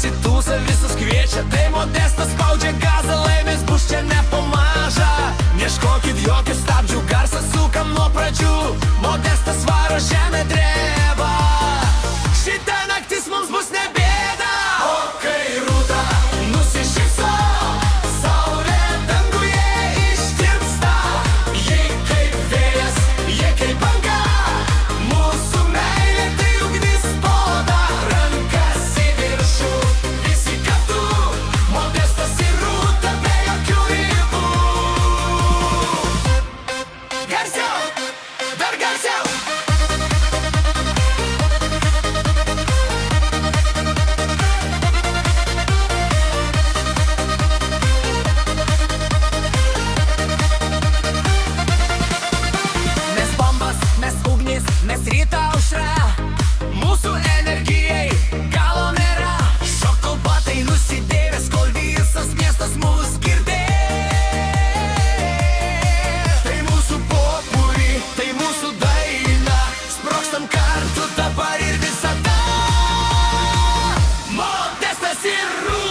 Visi tūsa, visus kviečia, tai Modestas spaudžia gazą, laimės bus čia nepamaža. Neieškokit jokių stabdžių, garsą sukam nuo pradžių. Modestas varo žemę dreba. Šita naktis mums bus ne bėda. O kai rūta nusišypso, saulė danguje ištirpsta. Jei kaip vėjas, jei kaip banga, mūsų meilė tai ugnis poda. Rankas į viršų, visi kartu, Modestas ir Rūta be jokių ribų. Garsiau, dar garsiau. Mes bombos, mes ugnis, mes ryto aušra. Mūsų energijai galo nėra. Šoko batai nusidėvės, kol visas miestas mus girdės. Tai mūsų popuri, tai mūsų daina. Sprogstam kartu dabar ir visada. Modestas ir Rūta.